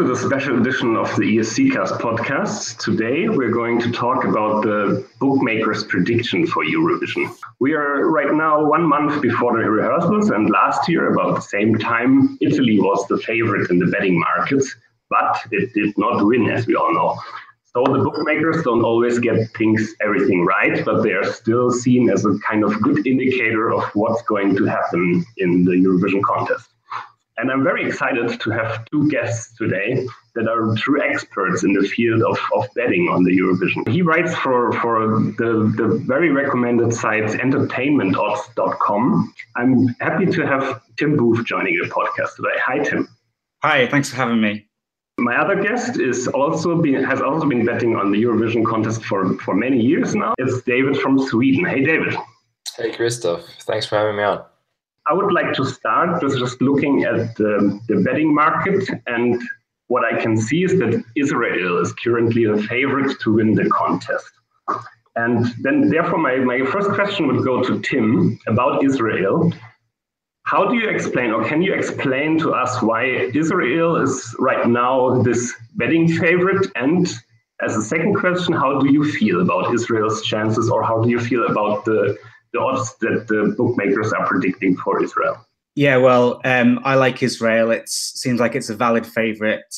to the special edition of the ESC Cast podcast. Today we're going to talk about the bookmakers' prediction for Eurovision. We are right now 1 month before the rehearsals, and last year, about the same time, Italy was the favorite in the betting markets, but it did not win, as we all know. So the bookmakers don't always get everything right, but they are still seen as a kind of good indicator of what's going to happen in the Eurovision contest. And I'm very excited to have two guests today that are true experts in the field of betting on the Eurovision. He writes for the very recommended site entertainmentodds.com. I'm happy to have Tim Booth joining the podcast today. Hi, Tim. Hi, thanks for having me. My other guest has also been betting on the Eurovision contest for many years now. It's David from Sweden. Hey, David. Hey, Christoph. Thanks for having me on. I would like to start with just looking at the betting market, and what I can see is that Israel is currently the favorite to win the contest. And then therefore my first question would go to Tim about Israel. How do you explain, or can you explain to us why Israel is right now this betting favorite? And as a second question, how do you feel about Israel's chances, or how do you feel about the odds that the bookmakers are predicting for Israel? Yeah, well, I like Israel. It seems like it's a valid favorite.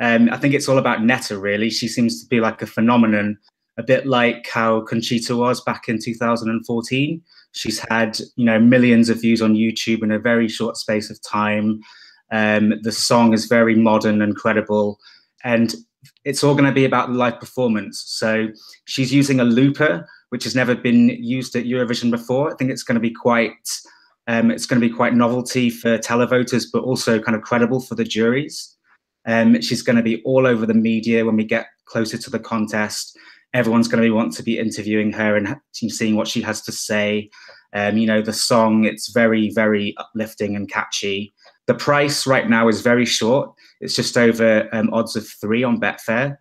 I think it's all about Netta, really. She seems to be like a phenomenon, a bit like how Conchita was back in 2014. She's had, millions of views on YouTube in a very short space of time. The song is very modern and credible, and it's all going to be about live performance. So she's using a looper, which has never been used at Eurovision before. I think it's going to be quite novelty for televoters, but also kind of credible for the juries. She's going to be all over the media when we get closer to the contest. Everyone's going to want to be interviewing her and seeing what she has to say. The song, it's very, very uplifting and catchy. The price right now is very short. It's just over odds of 3 on Betfair.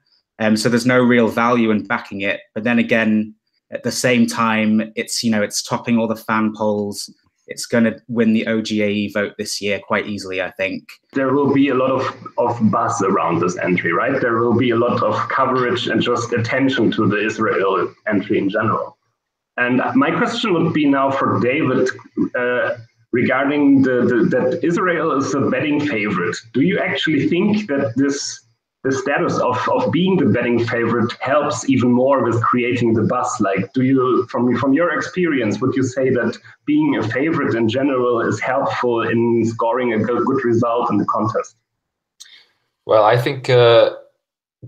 So there's no real value in backing it. But then again, at the same time, it's topping all the fan polls. It's going to win the OGAE vote this year quite easily, I think. There will be a lot of buzz around this entry, right? There will be a lot of coverage and just attention to the Israel entry in general. And my question would be now for David regarding that Israel is a betting favorite. Do you actually think that the status of being the betting favorite helps even more with creating the buzz? Like, do you, from your experience, would you say that being a favorite in general is helpful in scoring a good result in the contest? Well, I think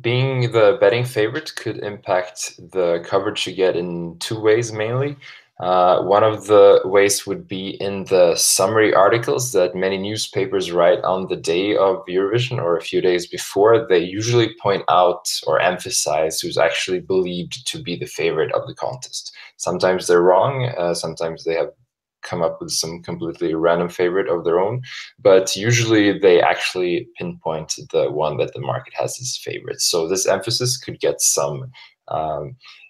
being the betting favorite could impact the coverage you get in 2 ways mainly. One of the ways would be in the summary articles that many newspapers write on the day of Eurovision or a few days before. They usually point out or emphasize who's actually believed to be the favorite of the contest. Sometimes they're wrong. Sometimes they have come up with some completely random favorite of their own. But usually they actually pinpoint the one that the market has as favorite. So this emphasis could get some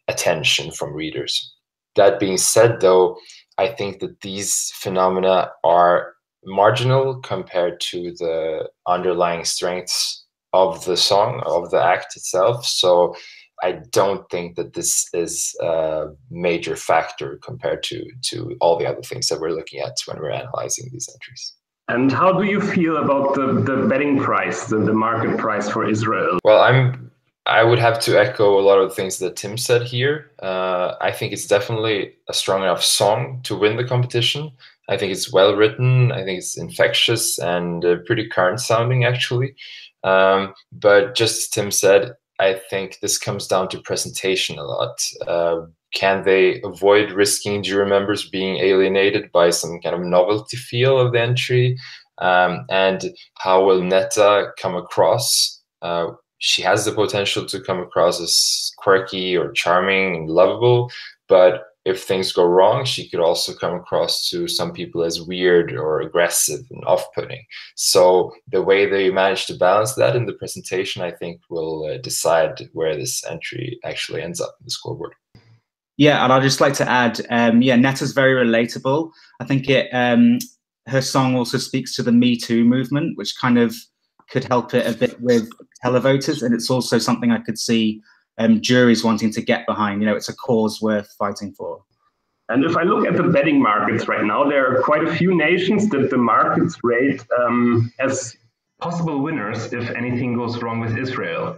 attention from readers. That being said, though, I think that these phenomena are marginal compared to the underlying strengths of the song, of the act itself. So I don't think that this is a major factor compared to all the other things that we're looking at when we're analyzing these entries. And how do you feel about the betting price, the market price for Israel? Well, I would have to echo a lot of the things that Tim said here. I think it's definitely a strong enough song to win the competition. I think it's well written. I think it's infectious and pretty current sounding, actually. But just as Tim said, I think this comes down to presentation a lot. Can they avoid risking jury members being alienated by some kind of novelty feel of the entry? And how will Netta come across? She has the potential to come across as quirky or charming and lovable, but if things go wrong, she could also come across to some people as weird or aggressive and off-putting. So the way they manage to balance that in the presentation, I think, will decide where this entry actually ends up in the scoreboard. Yeah, and I'd just like to add, Netta's very relatable. I think her song also speaks to the Me Too movement, which kind of could help it a bit with televoters, and it's also something I could see juries wanting to get behind. You know, it's a cause worth fighting for. And if I look at the betting markets right now, there are quite a few nations that the markets rate as possible winners if anything goes wrong with Israel.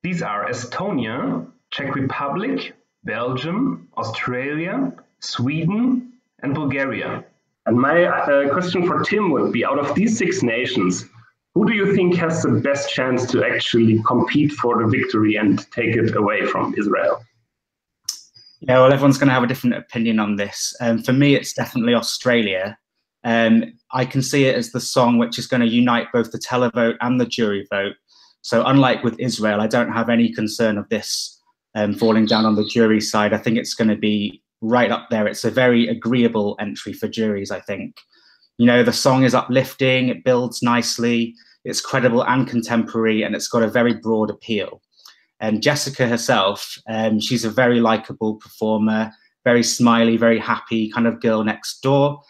These are Estonia, Czech Republic, Belgium, Australia, Sweden, and Bulgaria. And my question for Tim would be, out of these 6 nations, who do you think has the best chance to actually compete for the victory and take it away from Israel? Yeah, well, everyone's going to have a different opinion on this. For me, it's definitely Australia. I can see it as the song which is going to unite both the televote and the jury vote. So unlike with Israel, I don't have any concern of this falling down on the jury side. I think it's going to be right up there. It's a very agreeable entry for juries, I think. You know, the song is uplifting, it builds nicely, it's credible and contemporary, and it's got a very broad appeal. And Jessica herself, she's a very likable performer, very smiley, very happy kind of girl next door.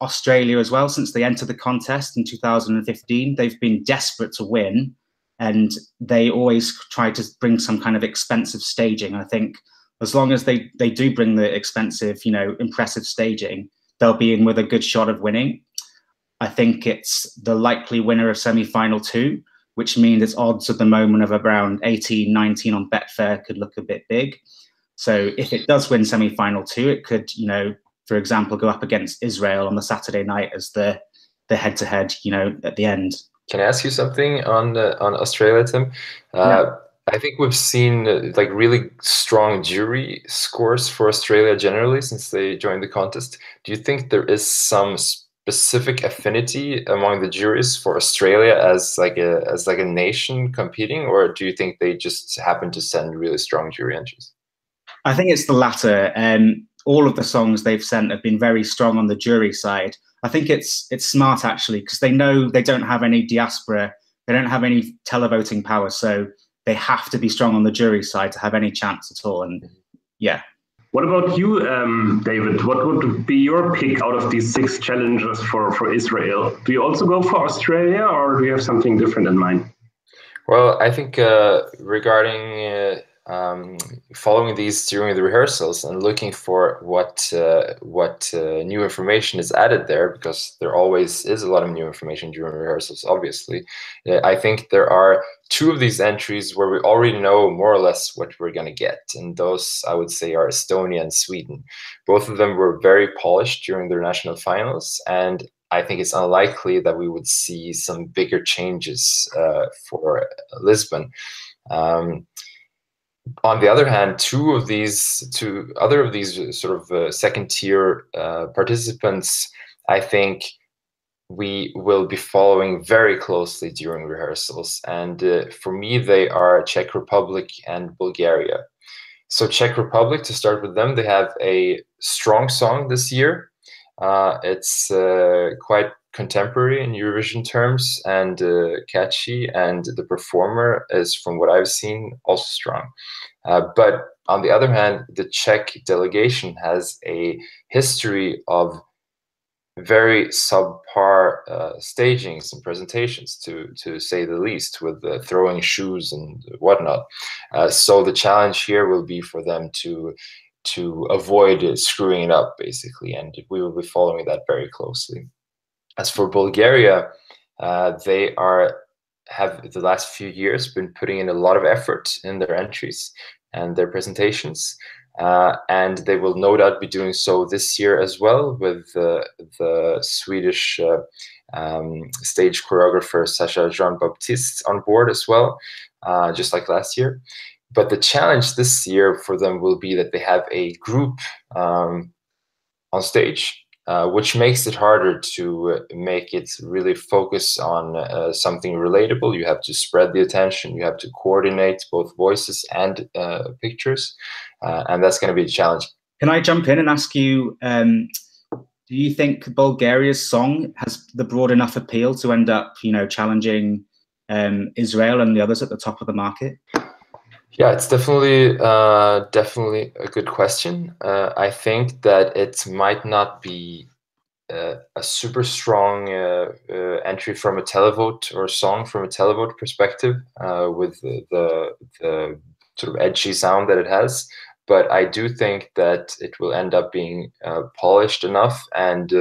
Australia as well, since they entered the contest in 2015, they've been desperate to win, and they always try to bring some kind of expensive staging. I think as long as they do bring the expensive, you know, impressive staging, they'll be in with a good shot of winning. I think it's the likely winner of semi-final 2, which means its odds at the moment of around 18, 19 on Betfair could look a bit big. So if it does win semi-final 2, it could, you know, for example, go up against Israel on the Saturday night as the head-to-head, you know, at the end. Can I ask you something on Australia, Tim? Yeah. I think we've seen like really strong jury scores for Australia generally since they joined the contest. Do you think there is some specific affinity among the juries for Australia as like a nation competing, or do you think they just happen to send really strong jury entries? I think it's the latter. All of the songs they've sent have been very strong on the jury side. I think it's smart actually, because they know they don't have any diaspora, they don't have any televoting power, so they have to be strong on the jury side to have any chance at all. And yeah. What about you, David? What would be your pick out of these 6 challengers for Israel? Do you also go for Australia, or do you have something different in mind? Well, I think regarding following these during the rehearsals and looking for what new information is added there, because there always is a lot of new information during rehearsals, obviously. I think there are 2 of these entries where we already know more or less what we're going to get, and those I would say are Estonia and Sweden. Both of them were very polished during their national finals, and I think it's unlikely that we would see some bigger changes for Lisbon. On the other hand, two other of these sort of second-tier participants, I think we will be following very closely during rehearsals. And for me, they are Czech Republic and Bulgaria. So Czech Republic, to start with them, they have a strong song this year. It's quite contemporary in Eurovision terms and catchy, and the performer is, from what I've seen, also strong. But on the other hand, the Czech delegation has a history of very subpar stagings and presentations, to say the least, with throwing shoes and whatnot. So the challenge here will be for them to avoid screwing it up, basically, and we will be following that very closely. As for Bulgaria, they have the last few years been putting in a lot of effort in their entries and their presentations, and they will no doubt be doing so this year as well, with the Swedish stage choreographer Sasha Jean-Baptiste on board as well, just like last year. But the challenge this year for them will be that they have a group on stage, which makes it harder to make it really focus on something relatable. You have to spread the attention, you have to coordinate both voices and pictures, and that's going to be a challenge. Can I jump in and ask you, do you think Bulgaria's song has the broad enough appeal to end up, challenging Israel and the others at the top of the market? Yeah, it's definitely a good question. I think that it might not be a super strong entry from a televote or song from a televote perspective with the sort of edgy sound that it has. But I do think that it will end up being polished enough and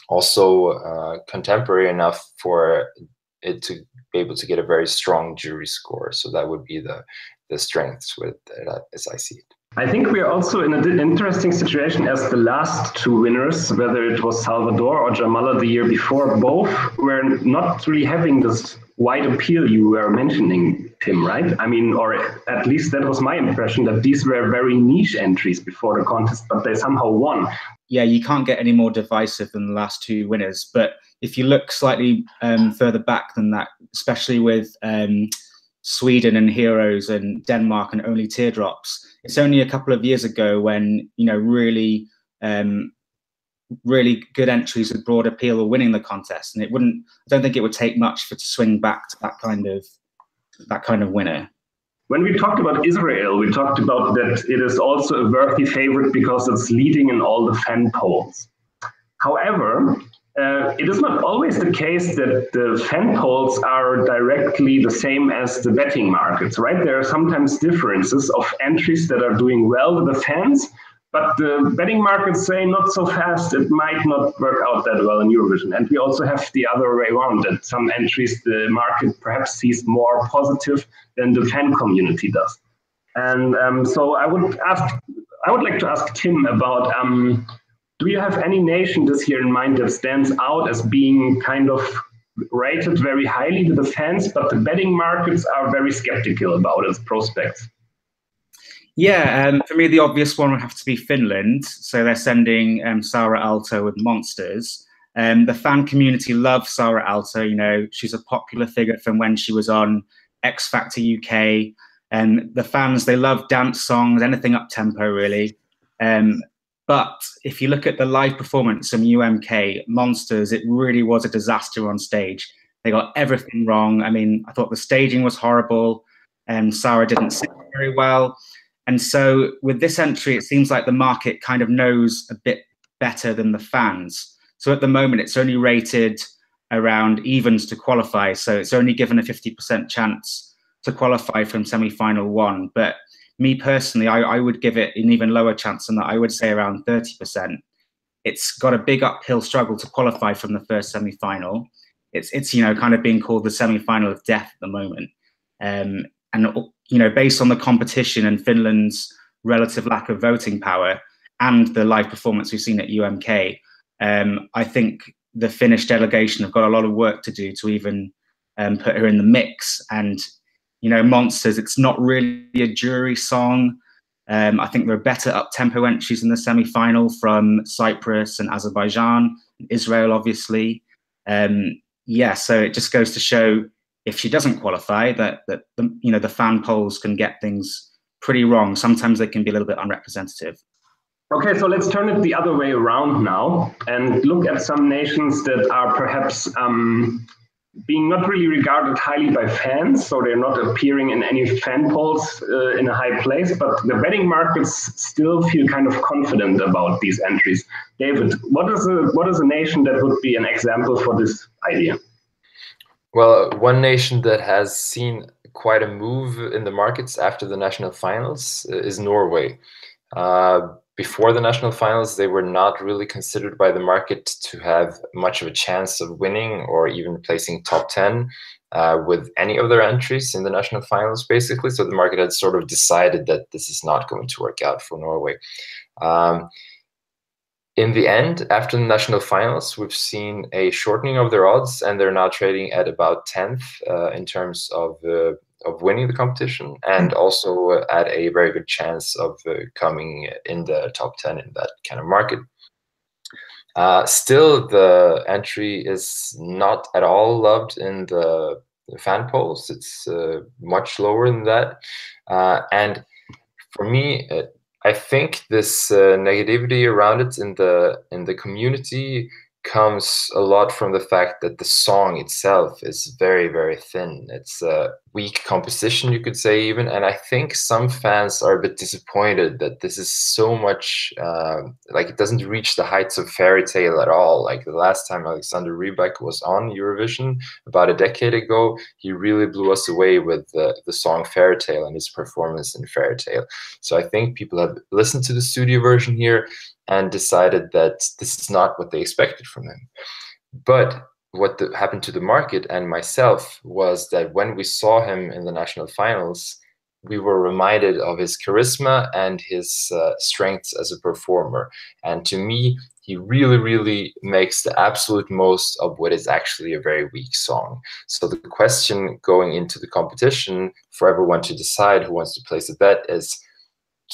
also contemporary enough for it to be able to get a very strong jury score. So that would be the strengths with it, as I see it. I think we are also in an interesting situation as the last two winners, whether it was Salvador or Jamala the year before, both were not really having this wide appeal you were mentioning, Tim, right? I mean, or at least that was my impression, that these were very niche entries before the contest, but they somehow won. Yeah, you can't get any more divisive than the last two winners. But if you look slightly further back than that, especially with Sweden and Heroes and Denmark and Only Teardrops, it's only a couple of years ago when, you know, really good entries with broad appeal were winning the contest, and I don't think it would take much for it to swing back to that kind of winner. When we talked about Israel, we talked about that it is also a worthy favorite because it's leading in all the fan polls. However, it is not always the case that the fan polls are directly the same as the betting markets, right? There are sometimes differences of entries that are doing well with the fans, but the betting markets say not so fast, it might not work out that well in Eurovision. And we also have the other way around, that some entries the market perhaps sees more positive than the fan community does. And so I would like to ask Tim about, do you have any nation this year in mind that stands out as being kind of rated very highly to the fans, but the betting markets are very skeptical about its prospects? Yeah, for me, the obvious one would have to be Finland. So they're sending Sara Aalto with Monsters. The fan community loves Sara Aalto. You know, she's a popular figure from when she was on X Factor UK. And the fans, they love dance songs, anything up-tempo, really. But if you look at the live performance from UMK, Monsters, it really was a disaster on stage. They got everything wrong. I mean, I thought the staging was horrible. Sara didn't sing very well. And so with this entry, it seems like the market kind of knows a bit better than the fans. So at the moment, it's only rated around evens to qualify. So it's only given a 50% chance to qualify from semi-final one. But me personally, I would give it an even lower chance than that. I would say around 30%. It's got a big uphill struggle to qualify from the first semi-final. It's you know, kind of being called the semi-final of death at the moment. And you know, based on the competition and Finland's relative lack of voting power and the live performance we've seen at UMK, I think the Finnish delegation have got a lot of work to do to even put her in the mix. And, you know, Monsters, it's not really a jury song. I think there are better up-tempo entries in the semi-final from Cyprus and Azerbaijan, Israel, obviously. Yeah, so it just goes to show, if she doesn't qualify, that you know, the fan polls can get things pretty wrong. Sometimes they can be a little bit unrepresentative. Okay, so let's turn it the other way around now and look at some nations that are perhaps being not really regarded highly by fans, so they're not appearing in any fan polls in a high place, but the betting markets still feel kind of confident about these entries. David, what is a nation that would be an example for this idea? Well, one nation that has seen quite a move in the markets after the national finals is Norway. Before the national finals, they were not really considered by the market to have much of a chance of winning or even placing top 10 with any of their entries in the national finals, basically. So the market had sort of decided that this is not going to work out for Norway. In the end, after the national finals, we've seen a shortening of their odds, and they're now trading at about 10th in terms of winning the competition, and also at a very good chance of coming in the top 10 in that kind of market. Still, the entry is not at all loved in the fan polls. It's much lower than that. And for me, I think this negativity around it in the community comes a lot from the fact that the song itself is very, very thin. It's a weak composition, you could say, even. And I think some fans are a bit disappointed that this is so much, like, it doesn't reach the heights of Fairy Tale at all. Like the last time Alexander Rybak was on Eurovision about a decade ago, he really blew us away with the song Fairy Tale and his performance in Fairy Tale. So I think people have listened to the studio version here and decided that this is not what they expected from him. But what happened to the market and myself was that when we saw him in the national finals, we were reminded of his charisma and his strengths as a performer. And to me, he really, really makes the absolute most of what is actually a very weak song. So the question going into the competition for everyone to decide who wants to place a bet is,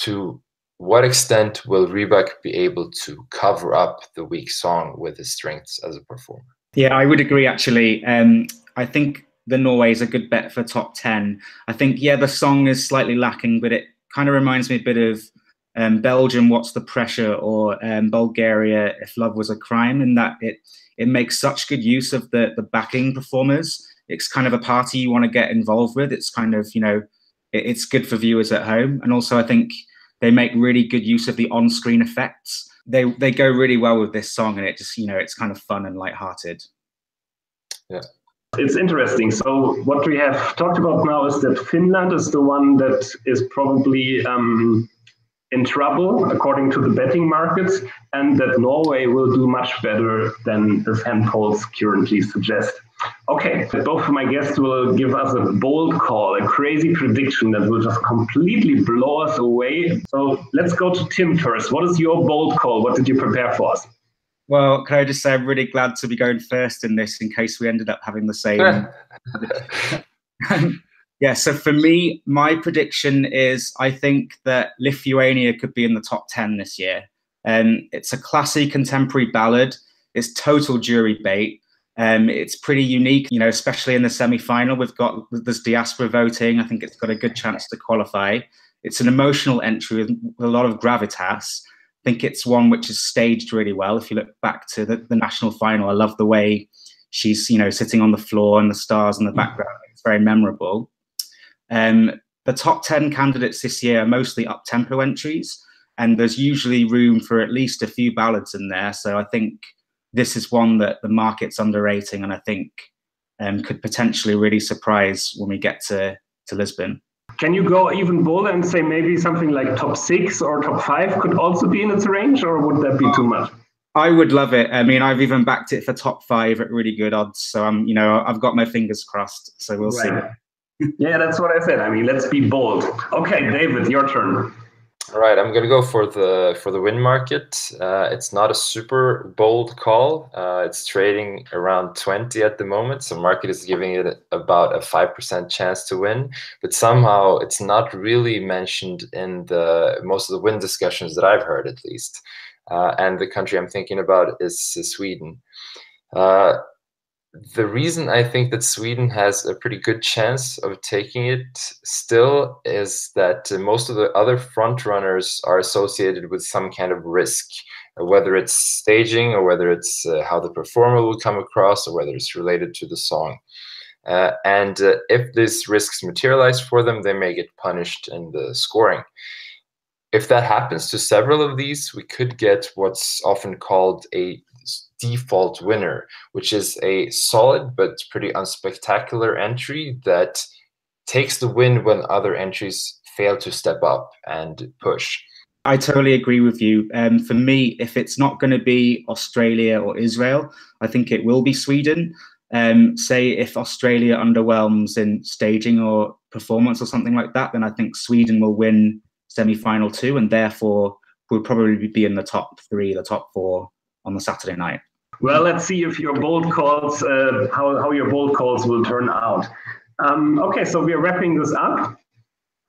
to what extent will Rybak be able to cover up the weak song with his strengths as a performer? Yeah, I would agree, actually. I think the Norway is a good bet for top 10. I think, yeah, the song is slightly lacking, but it kind of reminds me a bit of Belgium, What's the Pressure, or Bulgaria, If Love Was a Crime, in that it makes such good use of the backing performers. It's kind of a party you want to get involved with. It's kind of, you know, it's good for viewers at home. And also, I think they make really good use of the on-screen effects. They go really well with this song, and it just, you know, it's kind of fun and lighthearted. Yeah. It's interesting. So what we have talked about now is that Finland is the one that is probably in trouble, according to the betting markets, and that Norway will do much better than the fan polls currently suggest. Okay, both of my guests will give us a bold call, a crazy prediction that will just completely blow us away. So let's go to Tim first. What is your bold call? What did you prepare for us? Well, can I just say I'm really glad to be going first in this in case we ended up having the same. Yeah, so for me, my prediction is I think that Lithuania could be in the top 10 this year. It's a classy contemporary ballad. It's total jury bait. It's pretty unique, you know, especially in the semi-final. There's diaspora voting. I think it's got a good chance to qualify. It's an emotional entry with a lot of gravitas. I think it's one which is staged really well. If you look back to the national final, I love the way she's, you know, sitting on the floor and the stars in the background. It's very memorable. The top 10 candidates this year are mostly up-tempo entries, and there's usually room for at least a few ballads in there. So I think this is one that the market's underrating, and I think could potentially really surprise when we get to Lisbon. Can you go even bolder and say maybe something like top 6 or top 5 could also be in its range, or would that be too much? I would love it. I mean, I've even backed it for top 5 at really good odds. So I've got my fingers crossed. So we'll see. Yeah, that's what I said. I mean, let's be bold. Okay, David, your turn. All right, I'm going to go for the win market. It's not a super bold call. It's trading around 20 at the moment, so market is giving it about a 5% chance to win. But somehow it's not really mentioned in most of the win discussions that I've heard, at least. And the country I'm thinking about is Sweden. The reason I think that Sweden has a pretty good chance of taking it still is that most of the other front runners are associated with some kind of risk, whether it's staging or whether it's how the performer will come across or whether it's related to the song. And if these risks materialize for them, they may get punished in the scoring. If that happens to several of these, we could get what's often called a default winner, which is a solid but pretty unspectacular entry that takes the win when other entries fail to step up and push. I totally agree with you. For me, if it's not going to be Australia or Israel, I think it will be Sweden. Say if Australia underwhelms in staging or performance or something like that, then I think Sweden will win semi-final 2 and therefore will probably be in the top 3, the top 4 on the Saturday night. Well, let's see if your bold calls, how your bold calls will turn out. Okay, so we are wrapping this up.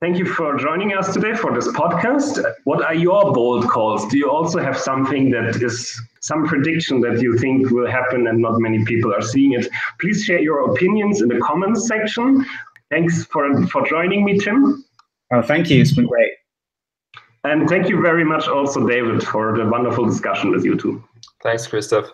Thank you for joining us today for this podcast. What are your bold calls? Do you also have something that is some prediction that you think will happen and not many people are seeing it? Please share your opinions in the comments section. Thanks for joining me, Tim. Oh, thank you. It's been great. And thank you very much also, David, for the wonderful discussion with you two. Thanks, Christoph.